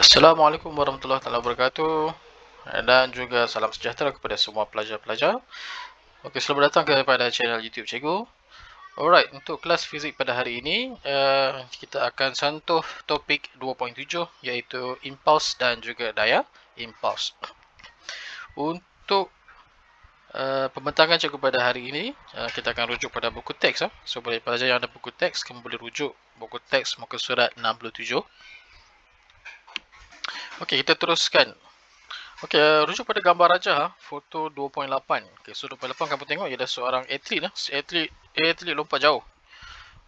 Assalamualaikum warahmatullahi wabarakatuh dan juga salam sejahtera kepada semua pelajar-pelajar. Okey, selamat datang kepada channel YouTube Cikgu. Alright, untuk kelas fizik pada hari ini, kita akan sentuh topik 2.7 iaitu impuls dan juga daya impuls. Untuk pembentangan cikgu pada hari ini, kita akan rujuk pada buku teks. So, bagi pelajar yang ada buku teks, kamu boleh rujuk buku teks muka surat 67. Okey, kita teruskan. Okey, rujuk pada gambar raja, foto 2.8. Okey, so 2.8 kamu tengok ia ada seorang atlet atlet lompat jauh.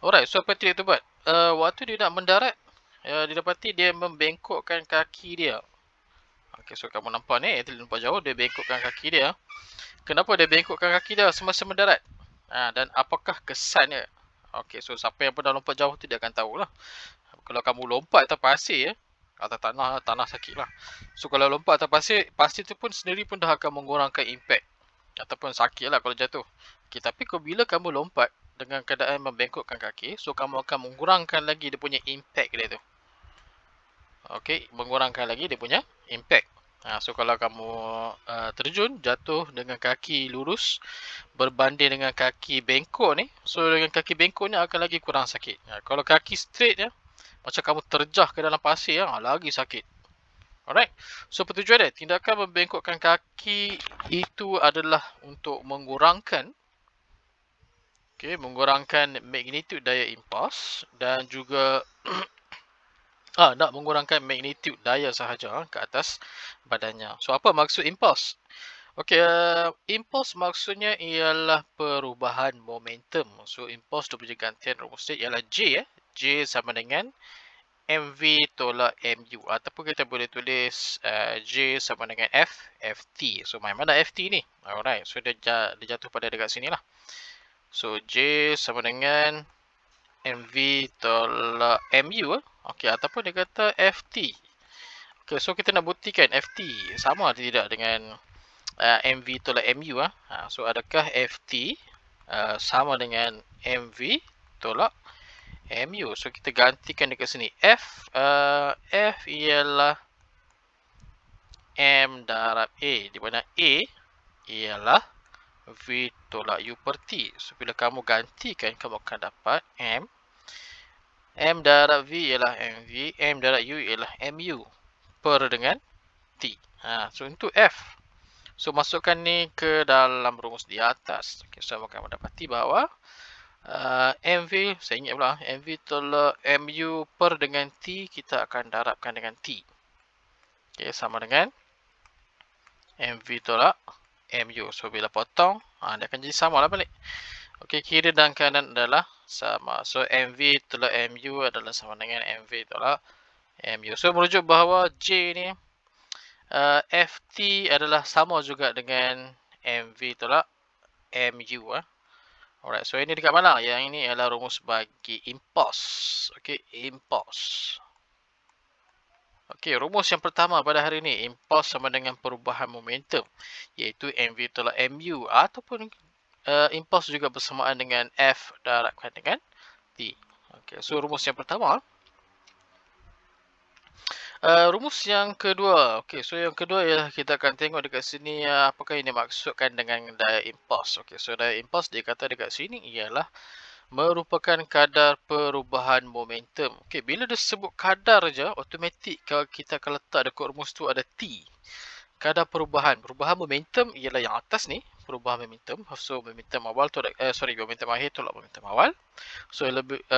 Alright, so apa atlet tu buat? Waktu dia nak mendarat, didapati dia membengkokkan kaki dia. Okey, so kamu nampak ni atlet lompat jauh, dia bengkokkan kaki dia. Kenapa dia bengkokkan kaki dia semasa mendarat? Dan apakah kesannya? Okey, so siapa yang pernah lompat jauh tu dia akan tahulah. Kalau kamu lompat atas pasir, atas tanah sakit lah. So kalau lompat atas pasir tu pun sendiri pun dah akan mengurangkan impact ataupun sakit lah kalau jatuh. Okay, tapi bila kamu lompat dengan keadaan membengkokkan kaki, so kamu akan mengurangkan lagi dia punya impact dia tu. Okay, mengurangkan lagi dia punya impact. So kalau kamu terjun, jatuh dengan kaki lurus berbanding dengan kaki bengkok ni, so dengan kaki bengkok ni akan lagi kurang sakit. Kalau kaki straight ya, macam kamu terjah ke dalam pasir, lagi sakit. Alright. So pertujuan dia, tindakan membengkokkan kaki itu adalah untuk mengurangkan magnitude daya impuls dan juga nak mengurangkan magnitude daya sahaja ke atas badannya. So apa maksud impuls? Okey, impuls maksudnya ialah perubahan momentum. So impuls tu punya gantian rumusnya ialah J. J sama dengan MV tolak MU. Ataupun kita boleh tulis J sama dengan FT. So mana FT ni? Alright, so dia jatuh pada dekat sini lah. So J sama dengan MV tolak MU. Okey, ataupun dia kata FT. Okey, so kita nak buktikan FT sama atau tidak dengan MV tolak MU. So adakah FT sama dengan MV tolak MU? So kita gantikan dekat sini. F ialah M darab A, di mana A ialah V tolak U per T. So bila kamu gantikan, kamu akan dapat M darab V ialah MV, M darab U ialah MU per dengan T. So untuk F, so masukkan ni ke dalam rumus di atas. Okay, so akan mendapati bahawa MV, saya ingat pula, MV tolak MU per dengan T, kita akan darabkan dengan T. Okay, sama dengan MV tolak MU. So bila potong, dia akan jadi sama lah balik. Okay, kiri dan kanan adalah sama. So MV tolak MU adalah sama dengan MV tolak MU. So merujuk bahawa J ni, FT adalah sama juga dengan MV tolak MU. Alright, so ini dekat mana? Yang ini adalah rumus bagi impuls. Okay, impuls. Okay, rumus yang pertama pada hari ini, impuls sama dengan perubahan momentum, iaitu MV tolak MU, ataupun impuls juga bersamaan dengan F darabkan dengan T. Okay, so rumus yang pertama. Rumus yang kedua. Okay, so yang kedua ialah kita akan tengok dekat sini apakah ini maksudkan dengan daya impuls. Okay, so daya impuls dia kata dekat sini ialah merupakan kadar perubahan momentum. Okey, bila dia sebut kadar je, automatik kalau kita akan letak dekat rumus tu ada T. Kadar perubahan. Perubahan momentum ialah yang atas ni, perubahan momentum. So momentum awal tu momentum akhir tolak momentum awal. So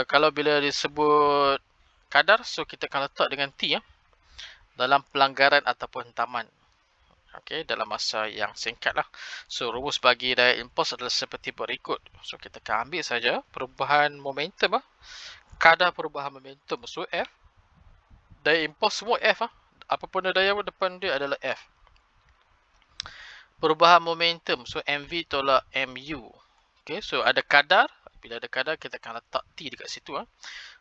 kalau bila disebut kadar, so kita akan letak dengan T dalam pelanggaran ataupun taman. Okey, dalam masa yang singkat lah. So rumus bagi daya impuls adalah seperti berikut. So kita akan ambil saja perubahan momentum kadar perubahan momentum. So F, daya impuls semua F apapun daya depan dia adalah F. Perubahan momentum, so MV tolak MU. Okey, so ada kadar. Bila ada kadar, kita akan letak T dekat situ.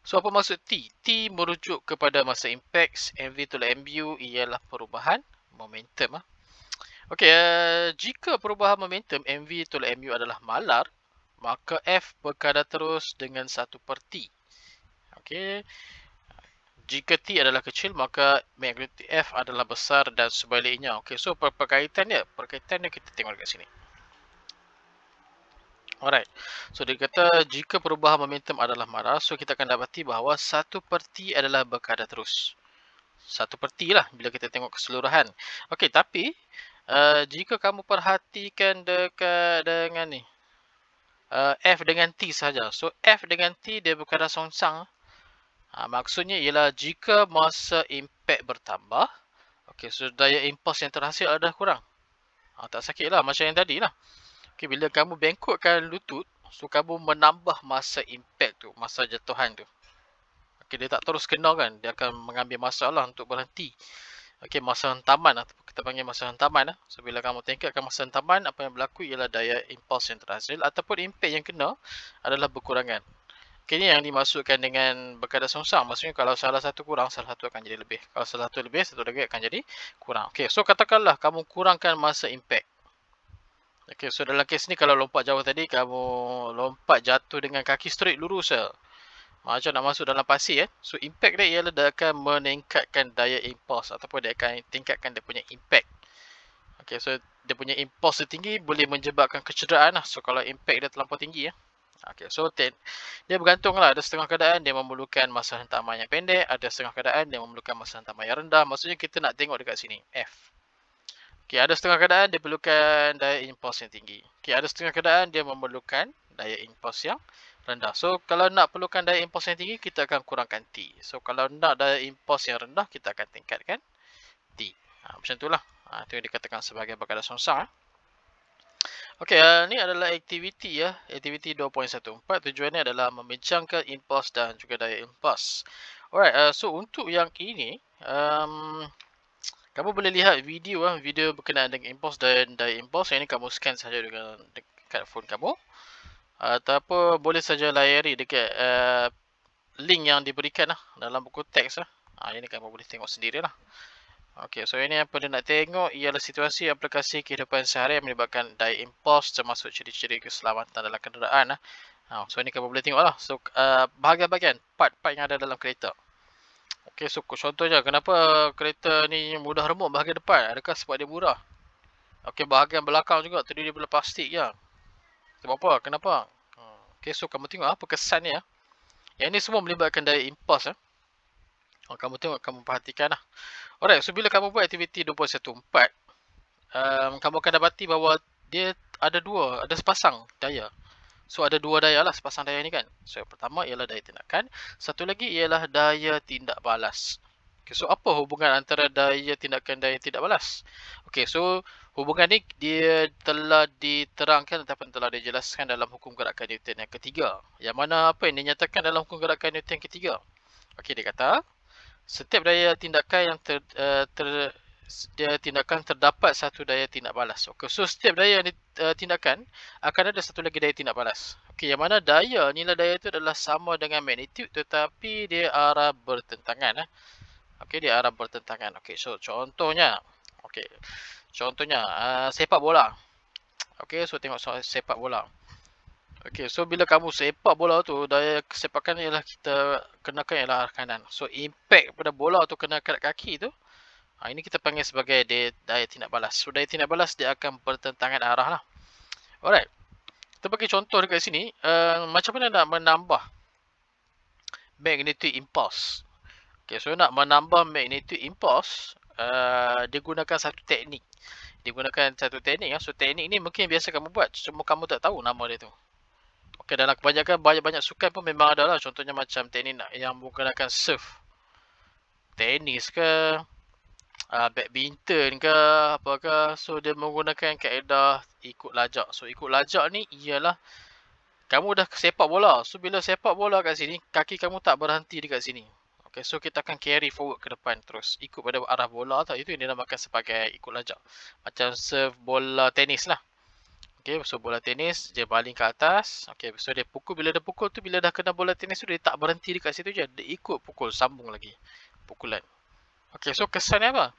So apa maksud T? T merujuk kepada masa impact. MV tolak MU ialah perubahan momentum. Okey, jika perubahan momentum MV tolak MU adalah malar, maka F berkadar terus dengan 1/T. Okey. jika T adalah kecil, maka magnitude F adalah besar dan sebaliknya. Okey, so perkaitan dia kita tengok dekat sini. Alright, so dia kata jika perubahan momentum adalah marah, so kita akan dapati bahawa 1/T adalah berkadar terus. 1/T lah bila kita tengok keseluruhan. Okey, tapi jika kamu perhatikan dekat dengan ni, F dengan T saja. So F dengan T dia berkadar songsang. Maksudnya ialah jika masa impact bertambah, okey, so daya impuls yang terhasil adalah kurang. Tak sakit lah macam yang tadi lah. Okay, bila kamu bengkokkan lutut, so kamu menambah masa impact tu, masa jatuhan tu. Okay, dia tak terus kena kan, dia akan mengambil masa lah untuk berhenti. Okay, masa hentaman lah, kita panggil masa hentaman lah. So, bila kamu tingkatkan masa hentaman, apa yang berlaku ialah daya impuls yang terhasil ataupun impact yang kena adalah berkurangan. Okay, ni yang dimaksudkan dengan berkadar songsang. Maksudnya kalau salah satu kurang, salah satu akan jadi lebih. Kalau salah satu lebih, satu lagi akan jadi kurang. Okay, so katakanlah kamu kurangkan masa impact. Okay, so dalam kes ni kalau lompat jauh tadi, kamu lompat jatuh dengan kaki straight lurus je. Macam nak masuk dalam pasir. So impact dia ialah dia akan meningkatkan daya impuls ataupun dia akan tingkatkan dia punya impact. Okay, so dia punya impuls tinggi boleh menyebabkan kecederaan lah. So kalau impact dia terlampau tinggi ya. Okay, so dia bergantung lah. Ada setengah keadaan dia memerlukan masa hentaman yang pendek. Ada setengah keadaan dia memerlukan masa hentaman yang rendah. Maksudnya kita nak tengok dekat sini. F. Okay, ada setengah keadaan dia perlukan daya impuls yang tinggi. Okay, ada setengah keadaan dia memerlukan daya impuls yang rendah. So, kalau nak perlukan daya impuls yang tinggi, kita akan kurangkan T. So, kalau nak daya impuls yang rendah, kita akan tingkatkan T. Macam itulah. Itu yang dikatakan sebagai berkadar songsang. Okay, ni adalah aktiviti ya. Aktiviti 2.14. Tujuannya adalah membincangkan impuls dan juga daya impuls. Alright, so untuk yang ini, kamu boleh lihat video video berkenaan dengan impuls dan daya impuls. Yang ini kamu scan saja dengan dekat phone kamu. Ataupun boleh saja layari dekat link yang diberikan dalam buku teks lah. Ini kamu boleh tengok sendirilah. Okey, so ini apa dia nak tengok ialah situasi aplikasi kehidupan seharian yang melibatkan daya impuls termasuk ciri-ciri keselamatan dalam kenderaan. So ini kamu boleh tengok lah. So bahagian-bahagian part-part yang ada dalam kereta. Okey, so contohnya kenapa kereta ni mudah remuk bahagian depan? Adakah sebab dia murah? Okey, bahagian belakang juga terdiri daripada plastik ya. Sebab apa? Kenapa? Okey, so kamu tengok apa kesan ni ya. Yang ni semua melibatkan daya impuls kamu tengok, kamu perhatikan lah. Alright, so bila kamu buat aktiviti 2.14, kamu akan dapati bahawa dia ada sepasang daya. So ada dua daya lah sepasang daya ni kan. So yang pertama ialah daya tindakan, satu lagi ialah daya tindak balas. Okay, so apa hubungan antara daya tindakan dan daya tindak balas? Okay, so hubungan ni dia telah diterangkan ataupun telah dijelaskan dalam hukum gerakan Newton yang ketiga. Yang mana apa yang dinyatakan dalam hukum gerakan Newton yang ketiga? Okay, dia kata setiap daya tindakan yang dia tindakan terdapat satu daya tindak balas. Okay, so setiap daya tindakan akan ada satu lagi daya tindak balas. Okay, yang mana nilai daya itu adalah sama dengan magnitude tetapi dia arah bertentangan. Okay, dia arah bertentangan. Okay, so contohnya. Okay, contohnya sepak bola. Okay, so tengok sepak bola. Okay, so bila kamu sepak bola tu, daya kesepakan ialah kita kenakan ialah arah kanan. So impact pada bola tu kena kat kaki tu. Ini kita panggil sebagai daya tindak balas. So daya tindak balas dia akan bertentangan arah lah. Alright. Kita bagi contoh dekat sini. Macam mana nak menambah magnitude impulse. Okay, so nak menambah magnitude impulse, dia gunakan satu teknik. So teknik ni mungkin biasa kamu buat. Cuma kamu tak tahu nama dia tu. Okay, dalam kebanyakan banyak sukan pun memang ada lah. Contohnya macam teknik yang menggunakan surf. Tenis ke. Badminton ke apakah, so dia menggunakan kaedah ikut lajak. So ikut lajak ni ialah kamu dah sepak bola. So bila sepak bola kat sini, kaki kamu tak berhenti dekat sini. Okay, so kita akan carry forward ke depan terus ikut pada arah bola tu. Itu yang dinamakan sebagai ikut lajak. Macam serve bola tenis lah. Okay, so bola tenis dia baling ke atas. Okay, so dia pukul, bila dia pukul tu, bila dah kena bola tenis tu dia tak berhenti dekat situ je. Dia ikut pukul, sambung lagi pukulan. Okay, so kesannya apa?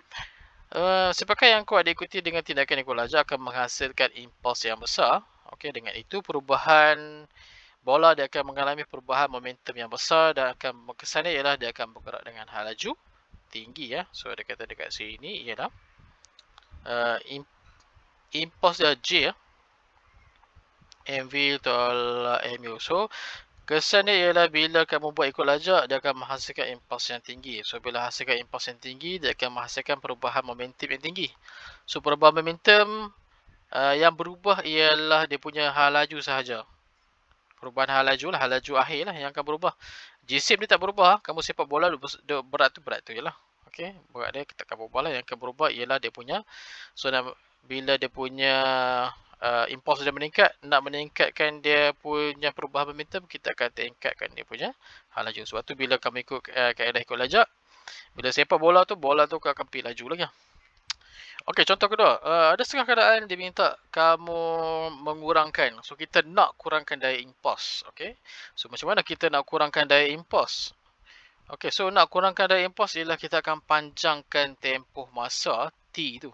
Sepakat yang kuat diikuti dengan tindakan ikut lajak akan menghasilkan impuls yang besar. Okay, dengan itu perubahan bola dia akan mengalami perubahan momentum yang besar dan akan kesannya ialah dia akan bergerak dengan hal laju tinggi ya. So dia kata dekat sini ialah uh, impulse dia J ya. MV tolak MU. So kesan dia ialah bila kamu buat ikut lajak, dia akan menghasilkan impuls yang tinggi. So bila hasilkan impuls yang tinggi, dia akan menghasilkan perubahan momentum yang tinggi. So perubahan momentum yang berubah ialah dia punya hal laju sahaja. Perubahan hal laju lah, hal laju akhir lah yang akan berubah. Jisim dia tak berubah, kamu sepak bola berat tu je lah. Okay, berat dia kita akan berubah lah. Yang akan berubah ialah dia punya. So bila dia punya impuls dia meningkat, nak meningkatkan dia punya perubahan momentum, kita akan tingkatkan dia punya hal laju. Sebab tu bila kamu ikut kaedah ikut lajak, bila sepak bola tu akan pergi laju lagi. Okey, contoh kedua, ada setengah keadaan dia minta kamu mengurangkan. So kita nak kurangkan daya impuls, okey. So macam mana kita nak kurangkan daya impuls? Okey, so nak kurangkan daya impuls ialah kita akan panjangkan tempoh masa T tu.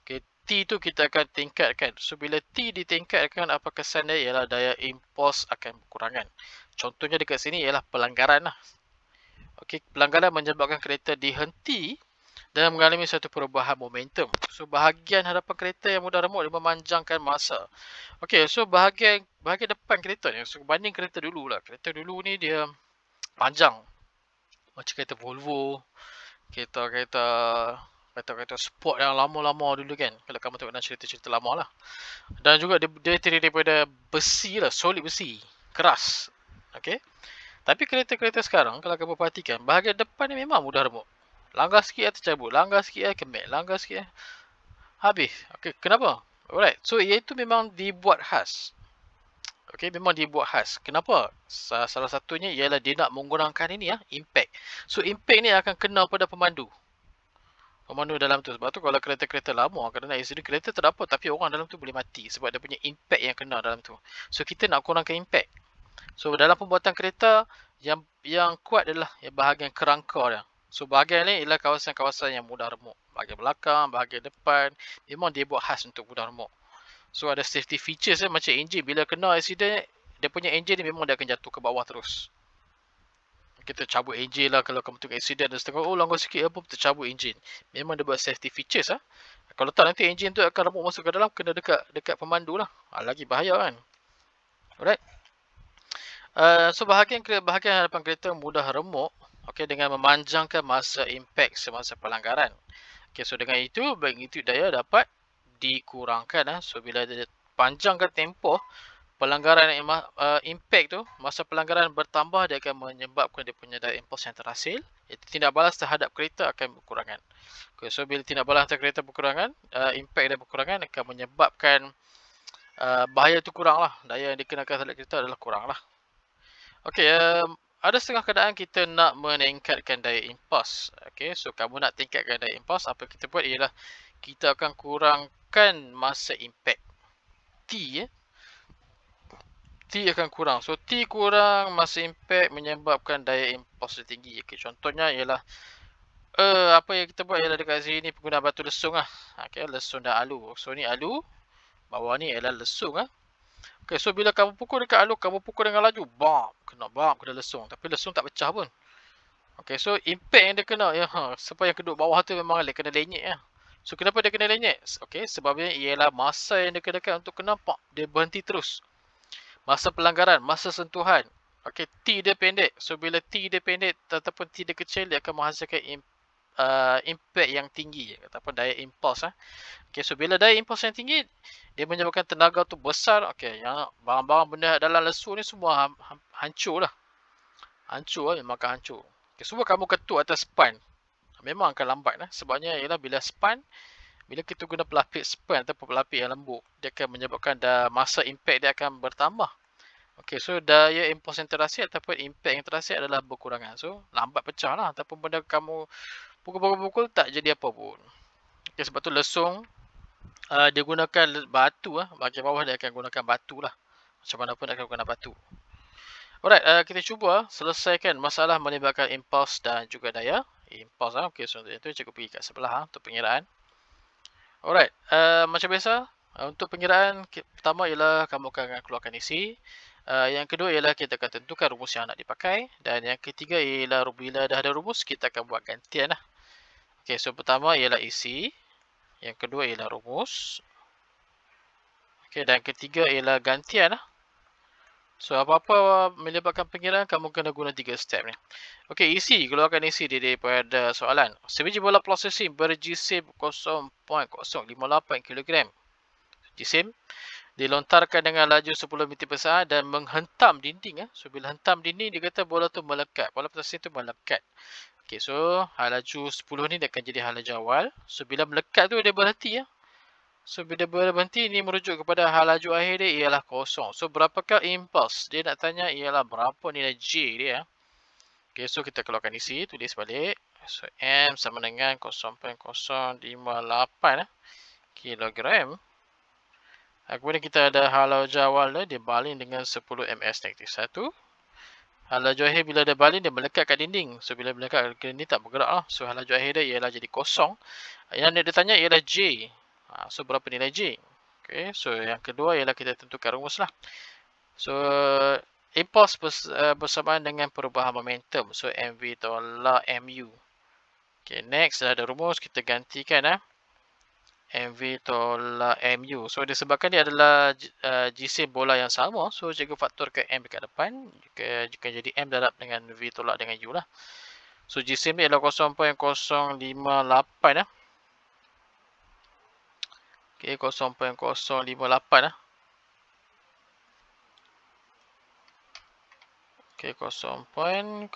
Okey, T tu kita akan tingkatkan. So bila T ditingkatkan, apa kesan dia ialah daya impuls akan berkurangan. Contohnya dekat sini ialah pelanggaran lah. Okey, pelanggaran menyebabkan kereta dihenti dan mengalami satu perubahan momentum. So bahagian hadapan kereta yang mudah remuk dia memanjangkan masa. Okey, so bahagian depan kereta ni, so banding kereta dulu lah. Kereta dulu ni dia panjang. Macam kereta Volvo, kereta sport yang lama-lama dulu kan. Kalau kamu tengok dalam cerita-cerita lama lah. Dan juga dia terdiri daripada besi lah, solid besi, keras. Okey. Tapi kereta-kereta sekarang kalau kamu perhatikan, bahagian depan ni memang mudah remuk. Langgar sikit tercabut, langgar sikit kemek, langgar sikit habis. Okey, kenapa? Alright. So iaitu memang dibuat khas. Okey, memang dibuat khas. Kenapa? Salah satunya ialah dia nak mengurangkan ini ya, impact. So impact ni akan kena pada pemandu. Pemandu dalam tu. Sebab tu kalau kereta-kereta lama kerana accident kereta tak apa tapi orang dalam tu boleh mati sebab dia punya impact yang kena dalam tu. So kita nak kurangkan impact. So dalam pembuatan kereta yang kuat adalah bahagian kerangka dia. So bahagian ni ialah kawasan-kawasan yang mudah remuk. Bahagian belakang, bahagian depan, memang dia buat khas untuk mudah remuk. So ada safety features macam enjin. Bila kena accident, dia punya enjin ni memang dia akan jatuh ke bawah terus. Kita cabut enjin lah kalau kamu tengok accident dan setengah, oh langgar sikit apa, kita cabut enjin. Memang dia buat safety features lah. Kalau tak nanti enjin tu akan remuk masuk ke dalam, kena dekat pemandu lah. Lagi bahaya kan. Alright. So bahagian hadapan kereta mudah remuk, okey, dengan memanjangkan masa impact semasa pelanggaran. Okey, so dengan itu magnitude daya dapat dikurangkan. So bila dia panjangkan tempoh pelanggaran impact tu, masa pelanggaran bertambah, dia akan menyebabkan dia punya daya impuls yang terhasil, iaitu tindak balas terhadap kereta akan berkurangan. Okay, so bila tindak balas terhadap kereta berkurangan, impact dia berkurangan akan menyebabkan bahaya tu kurang lah. Daya yang dikenakan terhadap kereta adalah kurang lah. Okey, ada setengah keadaan kita nak meningkatkan daya impuls. Okey, so kamu nak tingkatkan daya impuls, apa kita buat ialah kita akan kurangkan masa impact. T akan kurang. So T kurang, masa impact menyebabkan daya impuls tinggi. Okey, contohnya ialah apa yang kita buat ialah dekat sini penggunaan batu lesung lah. Okey, lesung dan alu. So ni alu, bawah ni ialah lesung ah. Okay, so bila kamu pukul dekat alu, kamu pukul dengan laju, bam, kena lesung. Tapi lesung tak pecah pun. Okay, so impact yang dia kena, sebab yang kedua bawah tu memang dia kena lenyek ya. So kenapa dia kena lenyek? Okay, sebabnya ialah masa yang dia kenakan untuk kena, dia berhenti terus. Masa pelanggaran, masa sentuhan. Okay, T dia pendek. So bila T dia pendek ataupun T dia kecil, dia akan menghasilkan impact yang tinggi ataupun daya impuls. Okay, so bila daya impuls yang tinggi, dia menyebabkan tenaga tu besar. Okay, yang barang-barang benda dalam lesung ni semua hancur lah. Hancur lah, memang akan hancur. Okay, semua kamu ketuk atas span, memang akan lambat lah. Sebabnya ialah bila span, bila kita guna pelapis span ataupun pelapis yang lembut, dia akan menyebabkan masa impact dia akan bertambah. Okay, so daya impuls yang terhasil ataupun impact yang terhasil adalah berkurangan. So, lambat pecah lah. Ataupun benda kamu pukul-pukul tak jadi apa pun. Okay, sebab tu lesung, dia gunakan batu lah. Bahagian bawah dia akan gunakan batu lah. Macam mana pun dia akan guna batu. Alright, kita cuba selesaikan masalah melibatkan impuls dan juga daya impuls. Okay, so itu cikgu pergi kat sebelah untuk pengiraan. Alright, macam biasa, untuk pengiraan pertama ialah kamu akan keluarkan isi. Yang kedua ialah kita akan tentukan rumus yang nak dipakai. Dan yang ketiga ialah bila dah ada rumus, kita akan buat gantian lah. Okay, so pertama ialah isi. Yang kedua ialah rumus. Okay, dan ketiga ialah gantian lah. So, apa-apa melibatkan pengiraan, kamu kena guna 3 step ni. Okay, isi. Keluarkan isi daripada soalan. Sebiji bola processing berjisim 0.058 kg. Jisim dilontarkan dengan laju 10 meter per saat dan menghentam dinding. So, bila hentam dinding, dia kata bola tu melekat. Bola processing tu melekat. Okay, so laju 10 ni dia akan jadi hala jawal. So, bila melekat tu dia berhenti. So, bila berhenti ni merujuk kepada hal laju akhir dia ialah kosong. So, berapakah impuls? Dia nak tanya ialah berapa nilai J dia. Okay, so kita keluarkan isi, tulis balik. So, M sama dengan 0.058 kilogram. Kemudian kita ada hal laju awal dia baling dengan 10 ms negatif 1. Hal laju akhir bila dia baling dia melekat kat dinding. So, bila melekat kat dinding tak bergerak lah. So, hal laju akhir dia ialah jadi kosong. Yang dia tanya ialah J. So, berapa nilai J? Okay, so yang kedua ialah kita tentukan rumus lah. So, impuls bersamaan dengan perubahan momentum. So, MV tolak MU. Okay, next ada rumus, kita gantikan MV tolak MU. So, disebabkan dia adalah jisim bola yang sama. So, cikgu faktorkan M dekat depan. Jika jadi M darab dengan V tolak dengan U lah. So, jisim ni adalah 0.058 Okay, 0.058 Okay, 0.058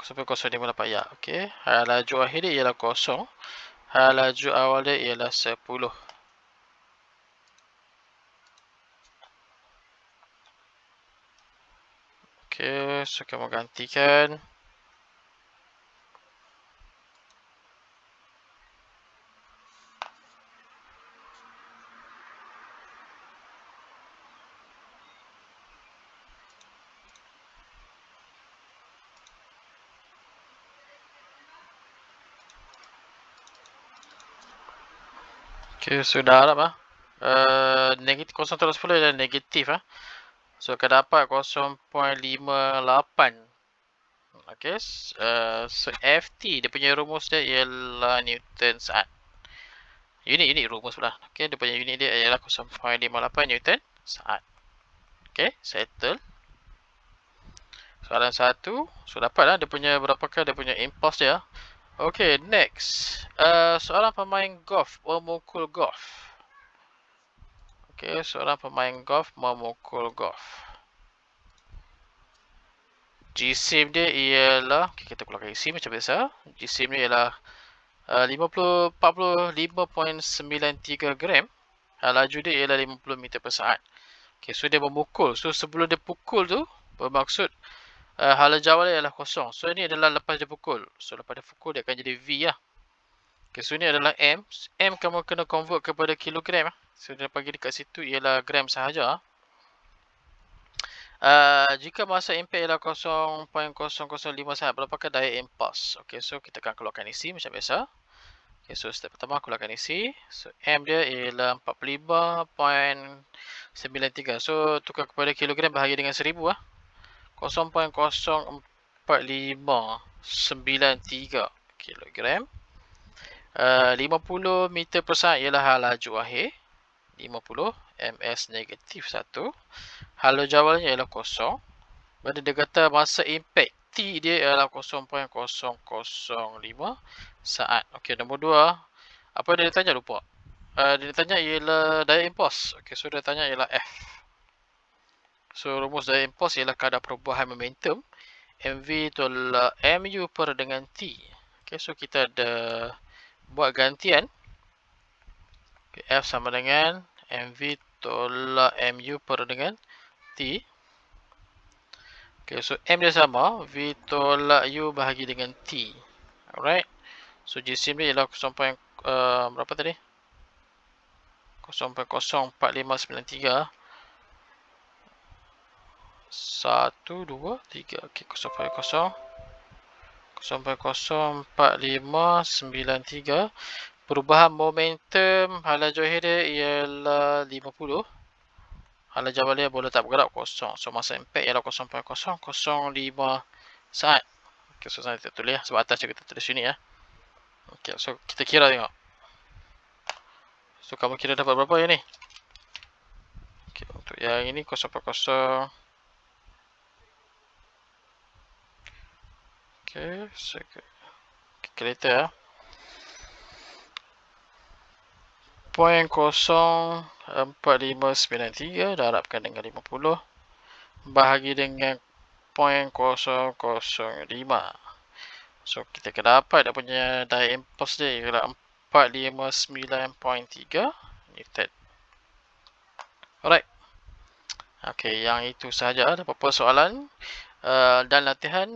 0.058 ya. Okay, hal laju akhir dia ialah 0. Hal laju awal dia ialah 10. Okay, so kamu gantikan. Okay, sudah harap negatif 0.10 adalah negatif So, akan dapat 0.58. Okay, so FT dia punya rumus dia ialah Newton saat. Unit rumus pula. Okay, dia punya unit dia ialah 0.58 Newton saat. Okay, settle. Soalan 1. So, dapatlah dia punya berapakah dia punya impuls dia. Okay, next. Soalan pemain golf memukul golf. Okay, seorang pemain golf memukul golf. Jisim dia ialah, okay, kita keluarkan isi macam biasa. Jisim dia ialah 45.93 gram. Laju dia ialah 50 meter per saat. Okay, so dia memukul. So, sebelum dia pukul tu, bermaksud hala jawal dia ialah kosong. So, ini adalah lepas dia pukul. So, lepas dia pukul, dia akan jadi V lah. Okay, so ini adalah M. M kamu kena convert kepada kilogram. So, dia bagi dekat situ ialah gram sahaja. Jika masa impact ialah 0.005 saat, berapakah daya impuls? Okay, so kita akan keluarkan isi macam biasa. Okay, so step pertama keluarkan isi. So, M dia ialah 45.93. So, tukar kepada kilogram bahagi dengan 1000 0.04593 kilogram. 50 meter per saat ialah hal laju akhir. 50 ms negatif 1. Hal laju awalnya ialah kosong. Bila dia kata masa impact T dia ialah 0.005 saat. Okey, nombor 2. Apa dia tanya lupa? Dia tanya ialah daya impuls. Okey, so dia tanya ialah F. So, rumus daya impuls ialah kadar perubahan momentum MV tolak MU per dengan T. Okey, so kita ada buat gantian. Okay, F sama dengan MV tolak MU per dengan T. Okay, so M dia sama. V tolak U bahagi dengan T. Alright. So, jisim dia ialah 0. Berapa tadi? 0.04593. 1, 2, 3. Okay, 0.04593 Perubahan momentum hala johir dia ialah 50. Hala jawab dia bola tak bergerak kosong. So masa impact ialah 0.005 saat. Okay, so saya tak tulis sebab atas kita tulis sini ya. Okay, so kita kira tengok. So kamu kira dapat berapa yang ni? Okay, untuk yang ini 0.0. Okay, so calculator ya. 0.04593 darabkan dengan 50 bahagi dengan 0.005. So kita akan dapat dia punya daya impulse dia ialah 459.3 Newton. Alright. Okay, yang itu sahaja. Ada apa-apa soalan dan latihan,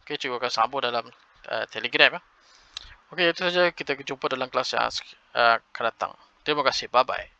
okay, cikgu akan sambung dalam Telegram ya. Okay, itu saja. Kita jumpa dalam kelas yang akan datang. Terima kasih. Bye-bye.